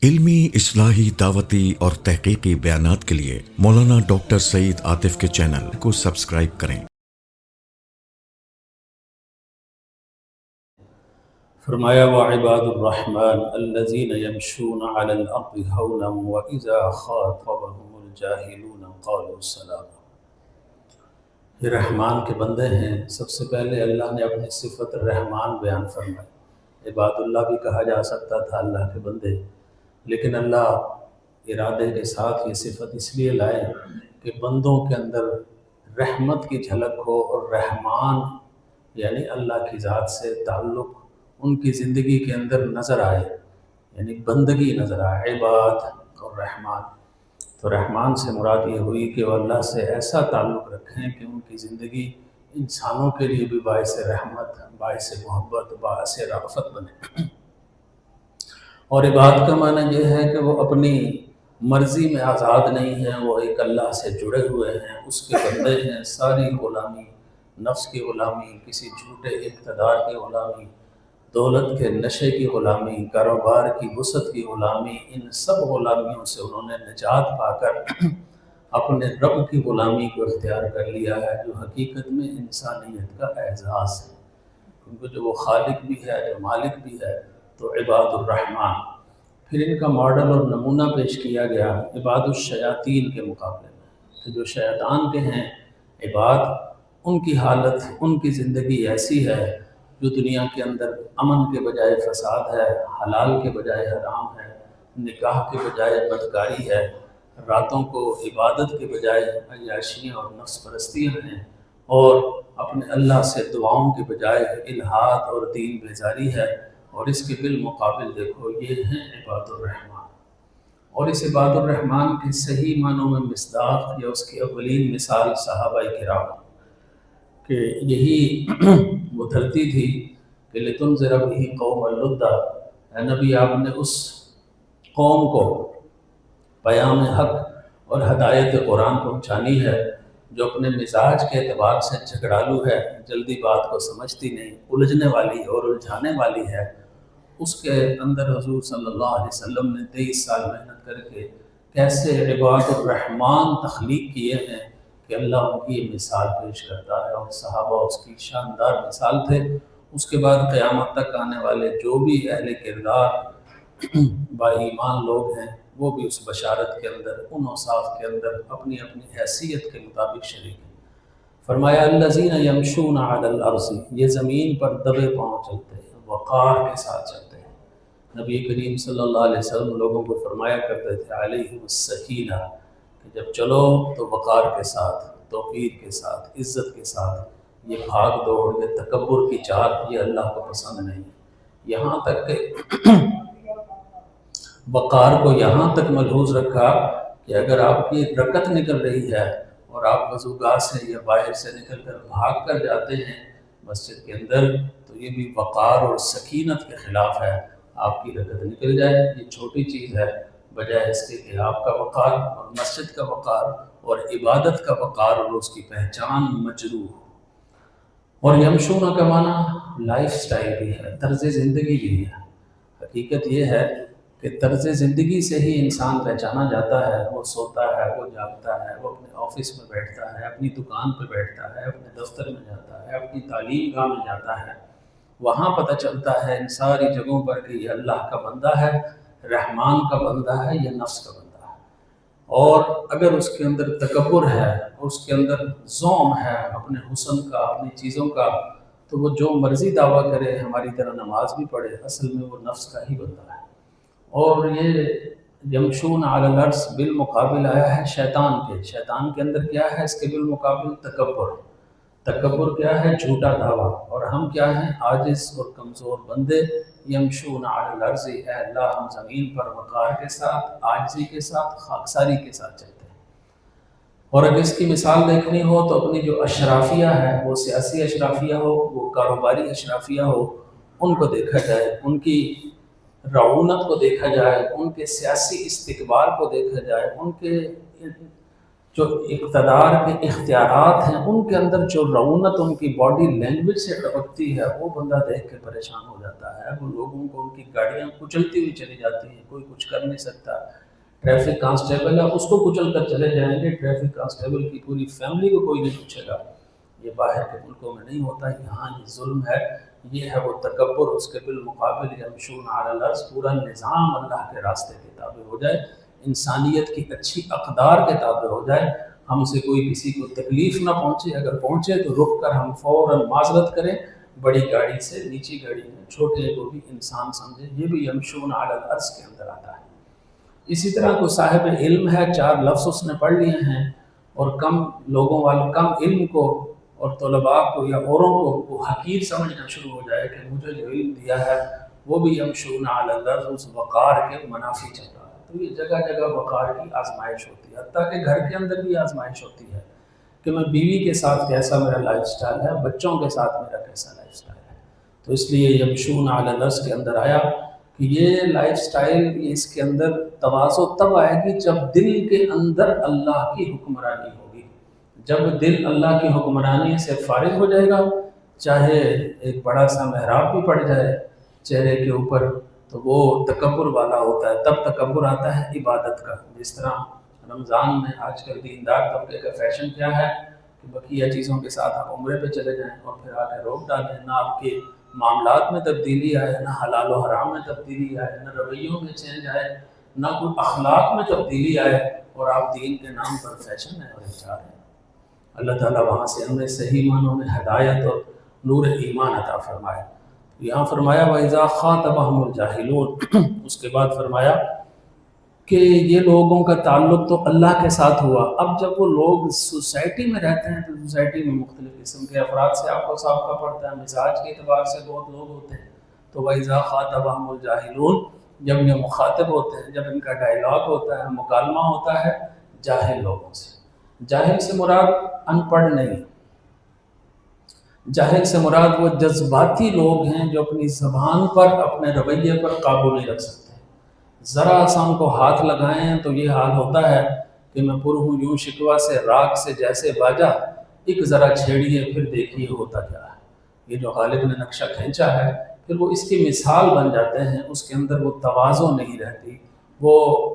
علمی، اصلاحی، دعوتی اور تحقیقی بیانات کے لیے مولانا ڈاکٹر سعید عاطف کے چینل کو سبسکرائب کریں۔ فرمایا وعباد الرحمن الذین یمشون علی الارض ہونا واذا خاطبهم الجاہلون قالوا سلاما۔ یہ رحمان کے بندے ہیں۔ سب سے پہلے اللہ نے اپنی صفت الرحمان بیان فرمائی۔ عباد اللہ بھی کہا جا سکتا تھا اللہ کے بندے، لیکن اللہ ارادے کے ساتھ یہ صفت اس لیے لائے کہ بندوں کے اندر رحمت کی جھلک ہو، اور رحمان یعنی اللہ کی ذات سے تعلق ان کی زندگی کے اندر نظر آئے، یعنی بندگی نظر آئے۔ عباد اور رحمان، تو رحمان سے مراد یہ ہوئی کہ وہ اللہ سے ایسا تعلق رکھیں کہ ان کی زندگی انسانوں کے لیے بھی باعث رحمت، باعث محبت، باعث رأفت بنے۔ اور عباد کا معنی یہ ہے کہ وہ اپنی مرضی میں آزاد نہیں ہیں، وہ ایک اللہ سے جڑے ہوئے ہیں، اس کے بندے ہیں۔ ساری غلامی، نفس کی غلامی، کسی جھوٹے اقتدار کی غلامی، دولت کے نشے کی غلامی، کاروبار کی وسعت کی غلامی، ان سب غلامیوں سے انہوں نے نجات پا کر اپنے رب کی غلامی کو اختیار کر لیا ہے، جو حقیقت میں انسانیت کا اعزاز ہے، کیونکہ جو وہ خالق بھی ہے، جو مالک بھی ہے، تو عباد الرحمن۔ پھر ان کا ماڈل اور نمونہ پیش کیا گیا عباد الشیاطین کے مقابلے میں، کہ جو شیطان کے ہیں عباد، ان کی حالت، ان کی زندگی ایسی ہے جو دنیا کے اندر امن کے بجائے فساد ہے، حلال کے بجائے حرام ہے، نکاح کے بجائے بدکاری ہے، راتوں کو عبادت کے بجائے عیاشیاں اور نفس پرستیاں ہیں، اور اپنے اللہ سے دعاؤں کے بجائے الحاد اور دین بیزاری ہے۔ اور اس کے بالمقابل دیکھو، یہ ہیں عباد الرحمن۔ اور اس عباد الرحمن کے صحیح معنوں میں مصداق یا اس کی اولین مثال صحابہ کرام، کہ یہی وہ دھرتی تھی کہ لتنذر بہ قوما لدا، اے نبی آپ نے اس قوم کو پیام حق اور ہدایت قرآن پہنچانی ہے جو اپنے مزاج کے اعتبار سے جھگڑالو ہے، جلدی بات کو سمجھتی نہیں، الجھنے والی اور الجھانے والی ہے۔ اس کے اندر حضور صلی اللہ علیہ وسلم نے 23 سال محنت کر کے کیسے عباد الرحمن تخلیق کیے ہیں کہ اللہ ان کی یہ مثال پیش کرتا ہے، اور صحابہ اس کی شاندار مثال تھے۔ اس کے بعد قیامت تک آنے والے جو بھی اہل کردار با ایمان لوگ ہیں، وہ بھی اس بشارت کے اندر، ان اوصاف کے اندر اپنی اپنی حیثیت کے مطابق شریک ہیں۔ فرمایا الذین یمشون علی الارض، یہ زمین پر دبے پاؤں چلتے ہیں، وقار کے ساتھ چلتے ہیں۔ نبی کریم صلی اللہ علیہ وسلم لوگوں کو فرمایا کرتے تھے علیہم السکینہ، کہ جب چلو تو وقار کے ساتھ، توقیر کے ساتھ، عزت کے ساتھ۔ یہ بھاگ دوڑ، یہ تکبر کی چال، یہ اللہ کو پسند نہیں ہے۔ یہاں تک کہ وقار کو یہاں تک ملحوظ رکھا کہ اگر آپ کی رکعت نکل رہی ہے اور آپ وضوگاہ سے یا باہر سے نکل کر بھاگ کر جاتے ہیں مسجد کے اندر، تو یہ بھی وقار اور سکینت کے خلاف ہے۔ آپ کی رکعت نکل جائے، یہ چھوٹی چیز ہے، بجائے اس کے کہ آپ کا وقار اور مسجد کا وقار اور عبادت کا وقار اور اس کی پہچان مجروح ہو۔ اور یمشون کا معنی لائف سٹائل بھی ہے، طرز زندگی بھی ہے۔ حقیقت یہ ہے کہ طرز زندگی سے ہی انسان پہچانا جاتا ہے۔ وہ سوتا ہے، وہ جاگتا ہے، وہ اپنے آفس میں بیٹھتا ہے، اپنی دکان پہ بیٹھتا ہے، اپنے دفتر میں جاتا ہے، اپنی تعلیم گاہ میں جاتا ہے۔ وہاں پتہ چلتا ہے ان ساری جگہوں پر کہ یہ اللہ کا بندہ ہے، رحمان کا بندہ ہے، یا نفس کا بندہ ہے۔ اور اگر اس کے اندر تکبر ہے، اس کے اندر زوم ہے اپنے حسن کا، اپنی چیزوں کا، تو وہ جو مرضی دعویٰ کرے، ہماری طرح نماز بھی پڑھے، اصل میں وہ نفس کا ہی بندہ ہے۔ اور یہ یمشون علی الارض بالمقابل آیا ہے شیطان کے۔ شیطان کے اندر کیا ہے؟ اس کے بالمقابل تکبر۔ تکبر کیا ہے؟ جھوٹا دعویٰ۔ اور ہم کیا ہیں؟ عاجز اور کمزور بندے۔ یمشون علی الارض، اے اللہ ہم زمین پر وقار کے ساتھ، عاجزی کے ساتھ، خاکساری کے ساتھ چلتے ہیں۔ اور اگر اس کی مثال دیکھنی ہو تو اپنی جو اشرافیہ ہے، وہ سیاسی اشرافیہ ہو، وہ کاروباری اشرافیہ ہو، ان کو دیکھا جائے، ان کی رعونت کو دیکھا جائے، ان کے سیاسی استقبال کو دیکھا جائے، ان کے جو اقتدار کے اختیارات ہیں ان کے اندر جو رعونت ان کی باڈی لینگویج سے ٹپکتی ہے وہ بندہ دیکھ کے پریشان ہو جاتا ہے۔ وہ لوگوں کو ان کی گاڑیاں کچلتی ہوئی چلی جاتی ہیں، کوئی کچھ کر نہیں سکتا۔ ٹریفک کانسٹیبل ہے، اس کو کچل کر چلے جائیں گے، ٹریفک کانسٹیبل کی پوری فیملی کو کوئی نہیں پوچھے گا۔ یہ باہر کے ملکوں میں نہیں ہوتا، یہاں یہ ظلم ہے، یہ ہے وہ تکبر۔ اس کے بالمقابل یمشون علی الارض، پورا نظام اللہ کے راستے کے تابع ہو جائے، انسانیت کی اچھی اقدار کے تابع ہو جائے، ہم سے کوئی کسی کو تکلیف نہ پہنچے، اگر پہنچے تو رک کر ہم فوراً معذرت کریں، بڑی گاڑی سے نیچی گاڑی میں، چھوٹے کو بھی انسان سمجھے۔ یہ بھی یمشون علی الارض کے اندر آتا ہے۔ اسی طرح کوئی صاحب علم ہے، 4 لفظ اس نے پڑھ لیے ہیں، اور کم لوگوں والوں کم علم کو اور طلباء کو یا اوروں کو وہ حقیر سمجھنا شروع ہو جائے کہ مجھے جو علم دیا ہے وہ بھی یمشون علی الارض، اس وقار کے منافی چل رہا ہے۔ تو یہ جگہ جگہ وقار کی آزمائش ہوتی ہے، حتیٰ کہ گھر کے اندر بھی آزمائش ہوتی ہے کہ میں بیوی کے ساتھ کیسا میرا لائف سٹائل ہے، بچوں کے ساتھ میرا کیسا لائف سٹائل ہے۔ تو اس لیے یمشون علی الارض کے اندر آیا کہ یہ لائف سٹائل، اس کے اندر تواضع تب آئے گی جب دل کے اندر اللہ کی حکمرانی ہوگی۔ جب دل اللہ کی حکمرانی سے فارغ ہو جائے گا، چاہے ایک بڑا سا محراب بھی پڑ جائے چہرے کے اوپر، تو وہ تکبر والا ہوتا ہے۔ تب تکبر آتا ہے عبادت کا۔ جس طرح رمضان میں آج کل دیندار طبقے کا فیشن کیا ہے کہ بقیہ چیزوں کے ساتھ آپ عمرے پہ چلے جائیں اور پھر آ کے روک ڈالیں، نہ آپ کے معاملات میں تبدیلی آئے، نہ حلال و حرام میں تبدیلی آئے، نہ رویوں میں چینج آئے، نہ کوئی اخلاق میں تبدیلی آئے، اور آپ دین کے نام پر فیشن ہے اور اچھار ہے۔ اللہ تعالیٰ وہاں سے ہمیں صحیح معنوں میں ہدایت اور نور ایمان عطا فرمائے۔ یہاں فرمایا وَإِذَا خَاطَبَهُمُ الْجَاهِلُونَ، اس کے بعد فرمایا کہ یہ لوگوں کا تعلق تو اللہ کے ساتھ ہوا۔ اب جب وہ لوگ سوسائٹی میں رہتے ہیں تو سوسائٹی میں مختلف قسم کے افراد سے آپ کو سابقہ پڑتا ہے، مزاج کے اعتبار سے بہت لوگ ہوتے ہیں۔ تو وَإِذَا خَاطَبَهُمُ الْجَاهِلُونَ، جب یہ مخاطب ہوتے ہیں، جب ان کا ڈائلاگ ہوتا ہے، مکالمہ ہوتا ہے جاہل لوگوں سے۔ جاہل سے مراد ان پڑھ نہیں، جاہل سے مراد وہ جذباتی لوگ ہیں جو اپنی زبان پر، اپنے رویے پر قابو نہیں رکھ سکتے۔ ذرا سا ان کو ہاتھ لگائیں تو یہ حال ہوتا ہے کہ میں پر ہوں یوں شکوہ سے راگ سے جیسے باجا، ایک ذرا چھیڑیے پھر دیکھیے ہوتا کیا ہے۔ یہ جو غالب نے نقشہ کھینچا ہے، پھر وہ اس کی مثال بن جاتے ہیں۔ اس کے اندر وہ تواضع نہیں رہتی، وہ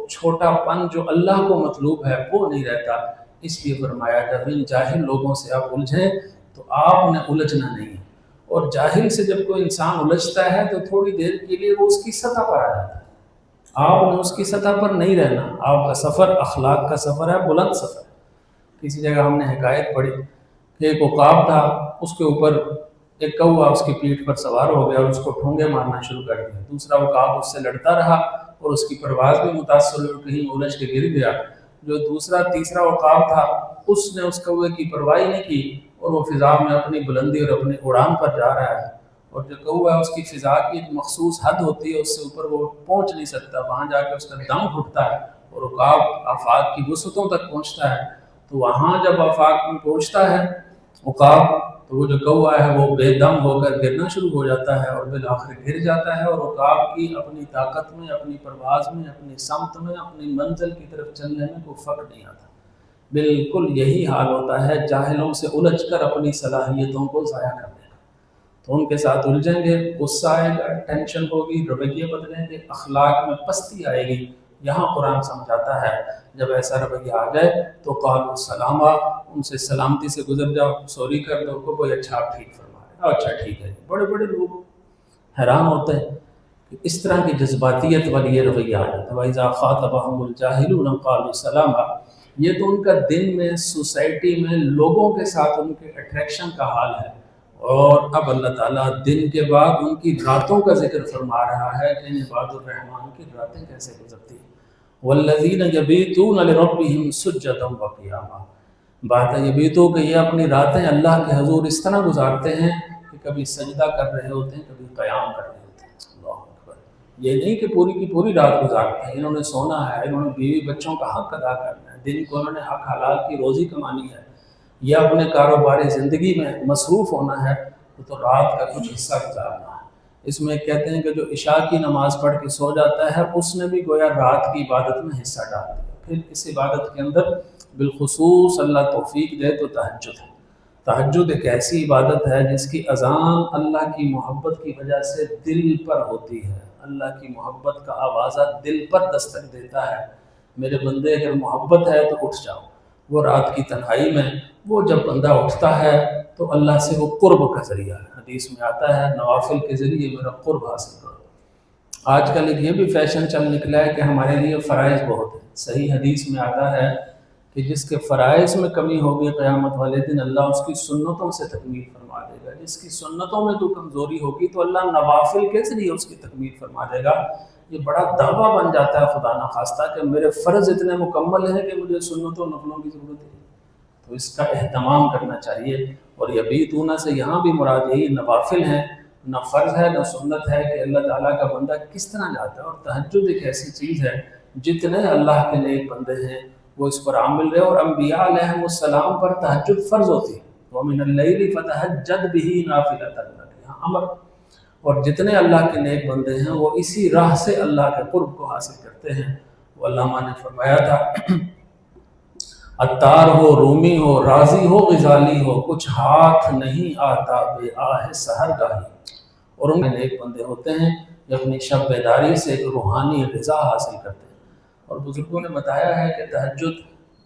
چھوٹا پن جو اللہ کو مطلوب ہے وہ نہیں رہتا۔ اس لیے فرمایا جب ان جاہل لوگوں سے آپ الجھیں تو آپ نے الجھنا نہیں ہے۔ اور جاہل سے جب کوئی انسان الجھتا ہے تو تھوڑی دیر کے لیے وہ اس کی سطح پر آ جاتا ہے، آپ نے اس کی سطح پر نہیں رہنا۔ آپ کا سفر اخلاق کا سفر ہے، بلند سفر ہے۔ کسی جگہ ہم نے حکایت پڑھی کہ ایک عقاب تھا، اس کے اوپر ایک کوا اس کی پیٹھ پر سوار ہو گیا اور اس کو ٹھونگے مارنا شروع کر دیا۔ دوسرا عقاب اس سے لڑتا رہا اور اس کی پرواز بھی متاثر ہوئی، کہیں الجھ کے گر گیا۔ جو دوسرا تیسرا عقاب تھا اس نے اس کوے کی پرواہ نہیں کی اور وہ فضا میں اپنی بلندی اور اپنی اڑان پر جا رہا ہے، اور جو کوا ہے اس کی فضا کی ایک مخصوص حد ہوتی ہے، اس سے اوپر وہ پہنچ نہیں سکتا، وہاں جا کے اس کا دم گھٹتا ہے اور عقاب آفاق کی وسعتوں تک پہنچتا ہے۔ تو وہاں جب آفاق میں پہنچتا ہے عقاب، تو وہ جو کوا ہے وہ بے دم ہو کر گرنا شروع ہو جاتا ہے اور بالآخر گر جاتا ہے، اور عقاب کی اپنی طاقت میں، اپنی پرواز میں، اپنی سمت میں، اپنی منزل کی طرف چلنے میں کوئی فرق نہیں آتا۔ بالکل یہی حال ہوتا ہے جاہلوں سے الجھ کر اپنی صلاحیتوں کو ضائع کرنے کا۔ تو ان کے ساتھ الجھیں گے، غصہ آئے گا، ٹینشن ہوگی، رویے بدلیں گے، اخلاق میں پستی آئے گی۔ یہاں قرآن سمجھاتا ہے جب ایسا رویہ آ جائے تو قالوا سلاما، ان سے سلامتی سے گزر جاؤ، سوری کر دو، کو بھائی اچھا آپ ٹھیک فرما رہے ہیں، اچھا ٹھیک ہے۔ بڑے بڑے لوگ حیران ہوتے ہیں کہ اس طرح کی جذباتیت والی یہ رویہ آ جاتا ہے۔ وَإِذَا خَاطَبَهُمُ الْجَاهِلُونَ قَالُوا سَلَامًا، یہ تو ان کا دن میں سوسائٹی میں لوگوں کے ساتھ ان کے اٹریکشن کا حال ہے۔ اور اب اللہ تعالیٰ دن کے بعد ان کی راتوں کا ذکر فرما رہا ہے کہ ان عباد الرحمن کی راتیں کیسے گزرتی ہیں۔ وَالَّذِينَ يَبِيتُونَ لِرَبِّهِمْ سُجَّدًا وَقِيَامًا، بات ہے یبیتو کہ یہ اپنی راتیں اللہ کے حضور اس طرح گزارتے ہیں کہ کبھی سجدہ کر رہے ہوتے ہیں، کبھی قیام کر رہے ہوتے ہیں۔ اللہ اکبر۔ یہ نہیں کہ پوری کی پوری رات گزارتے ہیں، انہوں نے سونا ہے، انہوں نے بیوی بچوں کا حق ادا کرنا ہے، دن کو انہوں نے حق حلال کی روزی کمانی ہے، یا اپنے کاروباری زندگی میں مصروف ہونا ہے، تو رات کا کچھ حصہ گزارنا ہے۔ اس میں کہتے ہیں کہ جو عشاء کی نماز پڑھ کے سو جاتا ہے اس نے بھی گویا رات کی عبادت میں حصہ ڈال دیا۔ پھر اس عبادت کے اندر بالخصوص اللہ توفیق دے تو تہجد ہے۔ تہجد ایک ایسی عبادت ہے جس کی اذان اللہ کی محبت کی وجہ سے دل پر ہوتی ہے، اللہ کی محبت کا آوازہ دل پر دستک دیتا ہے، میرے بندے اگر محبت ہے تو اٹھ جاؤ۔ وہ رات کی تنہائی میں وہ جب بندہ اٹھتا ہے تو اللہ سے وہ قرب کا ذریعہ ہے، حدیث میں آتا ہے نوافل کے ذریعے میرا قرب حاصل کرو۔ آج کل ایک یہ بھی فیشن چل نکلا ہے کہ ہمارے لیے فرائض بہت ہیں، صحیح حدیث میں آتا ہے کہ جس کے فرائض میں کمی ہوگی قیامت والے دن اللہ اس کی سنتوں سے تکمیل فرما دے گا، جس کی سنتوں میں تو کمزوری ہوگی تو اللہ نوافل کے ذریعے اس کی تکمیل فرما دے گا۔ یہ بڑا دعویٰ بن جاتا ہے خدا نخواستہ کہ میرے فرض اتنے مکمل ہیں کہ مجھے سنتوں نفلوں کی ضرورت ہے، تو اس کا اہتمام کرنا چاہیے۔ اور یبیتون سے یہاں بھی مراد یہی نوافل ہیں، نہ فرض ہے نہ سنت ہے کہ اللہ تعالیٰ کا بندہ کس طرح جاتا ہے۔ اور تہجد ایک ایسی چیز ہے جتنے اللہ کے نیک بندے ہیں وہ اس پر عامل رہے، اور انبیاء علیہ السلام پر تہجد فرض ہوتی ہے، وَمِنَ اللَّيْلِ فَتَهَجَّدْ بِهِ نَافِلَةً لَكَ، یہاں امر۔ اور جتنے اللہ کے نیک بندے ہیں وہ اسی راہ سے اللہ کے قرب کو حاصل کرتے ہیں۔ وہ علامہ نے فرمایا تھا عطار ہو، رومی ہو، رازی ہو، غزالی ہو، کچھ ہاتھ نہیں آتا بے آہ سحر گاہی۔ اور ان کے نیک بندے ہوتے ہیں جو اپنی شب بیداری سے ایک روحانی غذا حاصل کرتے ہیں۔ اور بزرگوں نے بتایا ہے کہ تہجد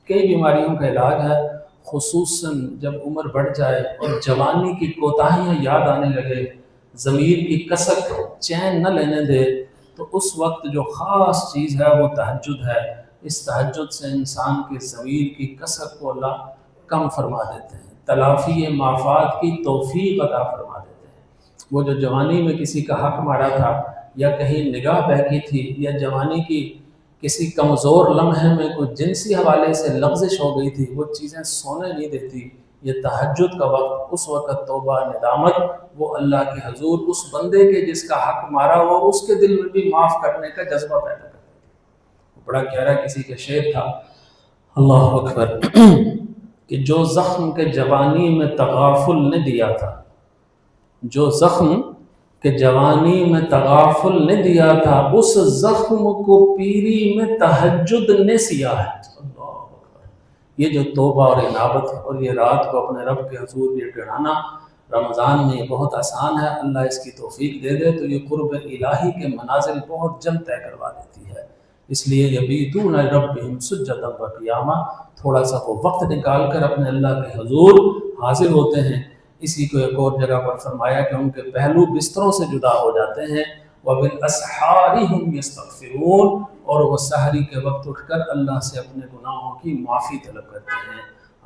کئی بیماریوں کا علاج ہے، خصوصاً جب عمر بڑھ جائے اور جوانی کی کوتاہیاں یاد آنے لگے، ضمیر کی کسک چین نہ لینے دے، تو اس وقت جو خاص چیز ہے وہ تہجد ہے۔ اس تہجد سے انسان کے ضمیر کی کسک کو اللہ کم فرما دیتے ہیں، تلافی مافات کی توفیق عطا فرما دیتے ہیں۔ وہ جو جوانی میں کسی کا حق مارا تھا، یا کہیں نگاہ بہکی تھی، یا جوانی کی کسی کمزور لمحے میں کوئی جنسی حوالے سے لغزش ہو گئی تھی، وہ چیزیں سونے نہیں دیتی۔ یہ تہجد کا وقت، اس وقت توبہ ندامت وہ اللہ کے حضور اس بندے کے جس کا حق مارا ہو اس کے دل میں بھی معاف کرنے کا جذبہ پیدا کرتی ہے۔ بڑا پیارا کسی کے شعر تھا، اللہ اکبر، کہ جو زخم کے جوانی میں تغافل نے دیا تھا، جو زخم کہ جوانی میں تغافل نے دیا تھا، اس زخم کو پیری میں تہجد نے سیا ہے۔ اللہ اکبر، یہ جو توبہ اور انابت ہے اور یہ رات کو اپنے رب کے حضور یہ ٹڑانا رمضان میں یہ بہت آسان ہے، اللہ اس کی توفیق دے دے تو یہ قرب الہی کے منازل بہت جلد طے کروا دیتی ہے۔ اس لیے یبیتون ربہم سجدا و قیاما، تھوڑا سا وہ وقت نکال کر اپنے اللہ کے حضور حاضر ہوتے ہیں۔ اسی کو ایک اور جگہ پر فرمایا کہ ان کے پہلو بستروں سے جدا ہو جاتے ہیں، وَبِالْأَسْحَارِ هُمْ يَسْتَغْفِرُونَ، اور وہ سحری کے وقت اٹھ کر اللہ سے اپنے گناہوں کی معافی طلب کرتے ہیں۔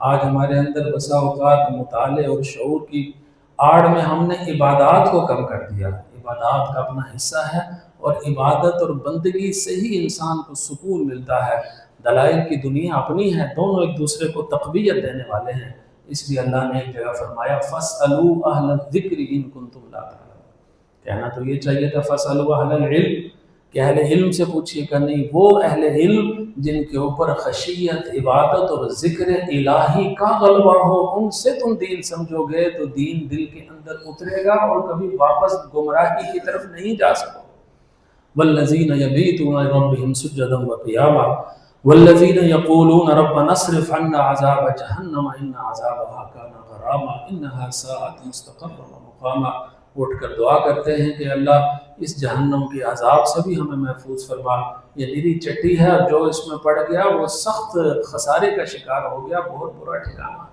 آج ہمارے اندر بسا اوقات مطالعے اور شعور کی آڑ میں ہم نے عبادات کو کم کر دیا۔ عبادات کا اپنا حصہ ہے، اور عبادت اور بندگی سے ہی انسان کو سکون ملتا ہے۔ دلائل کی دنیا اپنی ہے، دونوں ایک دوسرے کو تقویت دینے والے ہیں۔ اس لیے اللہ نے ایک جگہ فرمایا فَاسْأَلُوا أَهْلَ الذِّكْرِ إِن كُنتُمْ لَا تَعْلَمُونَ، کہنا تو یہ چاہیے تھا فَاسْأَلُوا أَهْلَ الْعِلْمِ، کہ اہل علم سے پوچھیے گا، نہیں، وہ اہل علم جن کے اوپر خشیت، عبادت اور ذکر الہی کا غلبہ ہو، ان سے تم دین سمجھو گے تو دین دل کے اندر اترے گا اور کبھی واپس گمراہی کی طرف نہیں جا سکو۔ وَالَّذِينَ يَبِيتُونَ لِرَبِّهِمْ سُجَّدًا وَقِيَامًا وَالَّذِينَ يَقُولُونَ رَبَّنَا اصْرِفْ عَنَّا عَذَابَ جَهَنَّمَ إِنَّ عَذَابَهَا كَانَ غَرَامًا إِنَّهَا سَاءَتْ مُسْتَقَرًّا وَمُقَامًا، اٹھ کر دعا کرتے ہیں کہ اللہ اس جہنم کے عذاب سے بھی ہمیں محفوظ فرما، یہ نیری چٹی ہے، جو اس میں پڑ گیا وہ سخت خسارے کا شکار ہو گیا، بہت برا ٹھکانہ۔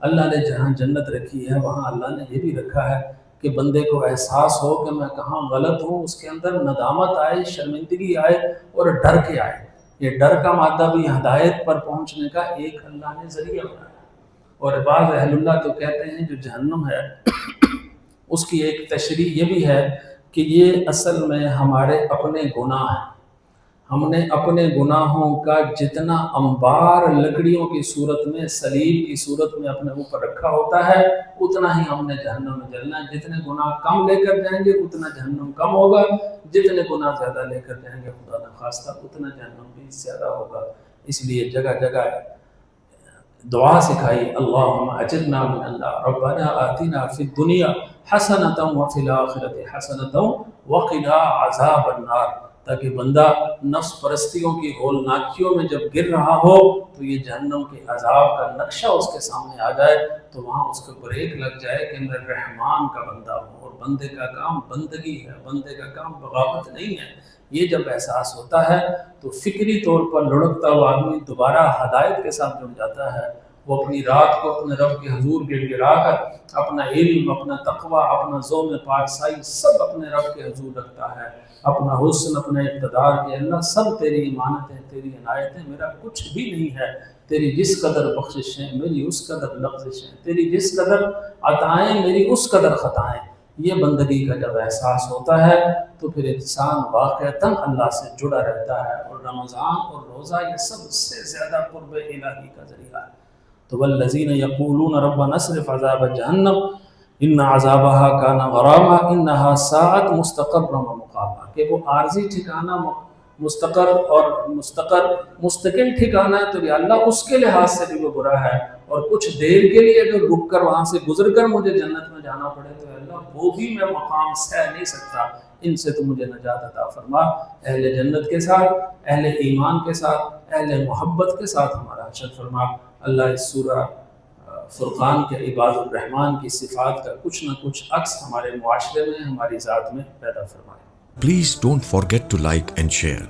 اللہ نے جہاں جنت رکھی ہے وہاں اللہ نے یہ بھی رکھا ہے کہ بندے کو احساس ہو کہ میں کہاں غلط ہوں، اس کے اندر ندامت آئے، شرمندگی آئے اور ڈر کے آئے۔ یہ ڈر کا مادہ بھی ہدایت پر پہنچنے کا ایک اللہ نے ذریعہ بنایا۔ اور بعض اہل اللہ تو کہتے ہیں جو جہنم ہے اس کی ایک تشریح یہ بھی ہے کہ یہ اصل میں ہمارے اپنے گناہ ہیں۔ ہم نے اپنے گناہوں کا جتنا انبار لکڑیوں کی صورت میں، سلیب کی صورت میں اپنے اوپر رکھا ہوتا ہے، اتنا ہی ہم نے جہنم میں جلنا ہے۔ جتنے گناہ کم لے کر جائیں گے اتنا جہنم کم ہوگا، جتنے گناہ زیادہ لے کر جائیں گے خدا نخواستہ اتنا جہنم بھی زیادہ ہوگا۔ اس لیے جگہ جگہ دعا سکھائی، اللہم اجرنا من النار، ربنا آتنا فی الدنیا حسنۃ وفی الآخرۃ حسنۃ وقنا عذاب النار، تاکہ بندہ نفس پرستیوں کی ہولناکیوں میں جب گر رہا ہو تو یہ جہنم کے عذاب کا نقشہ اس کے سامنے آ جائے تو وہاں اس کو بریک لگ جائے کہ میں رحمان کا بندہ ہوں اور بندے کا کام بندگی ہے، بندے کا کام بغاوت نہیں ہے۔ یہ جب احساس ہوتا ہے تو فکری طور پر لڑکتا ہوا آدمی دوبارہ ہدایت کے ساتھ جڑ جاتا ہے۔ وہ اپنی رات کو اپنے رب کے حضور گڑ گڑا کر اپنا علم، اپنا تقوی، اپنا ذوق پاکسائی سب اپنے رب کے حضور رکھتا ہے، اپنا حسن، اپنا اقتدار کہ اللہ سب تیری امانتیں، تیری عنایتیں، میرا کچھ بھی نہیں ہے، تیری جس قدر بخششیں میری اس قدر لغزشیں، تیری جس قدر عطائیں میری اس قدر خطائیں۔ یہ بندگی کا جب احساس ہوتا ہے تو پھر انسان واقعتاً اللہ سے جڑا رہتا ہے، اور رمضان اور روزہ یہ سب سے زیادہ قرب الہی کا ذریعہ ہے۔ تو والذین یقولون ربنا اصرف عذاب جہنم ان عذابها کان غراما انہا ساعت مستقرا ومقاما، کہ وہ عارضی ٹھکانہ مستقر اور مستقل ٹھکانہ ہے تو یا اللہ اس کے لحاظ سے بھی وہ برا ہے، اور کچھ دیر کے لیے اگر رک کر وہاں سے گزر کر مجھے جنت میں جانا پڑے تو اللہ وہ بھی میں مقام سہ نہیں سکتا، ان سے تو مجھے نجات عطا فرما۔ اہل جنت کے ساتھ، اہل ایمان کے ساتھ، اہل محبت کے ساتھ ہمارا حشر فرما۔ اللہ اس سورہ فرقان کے عباد الرحمن کی صفات کا کچھ نہ کچھ عکس ہمارے معاشرے میں، ہماری ذات میں پیدا فرمائے۔ Please don't forget to like and share.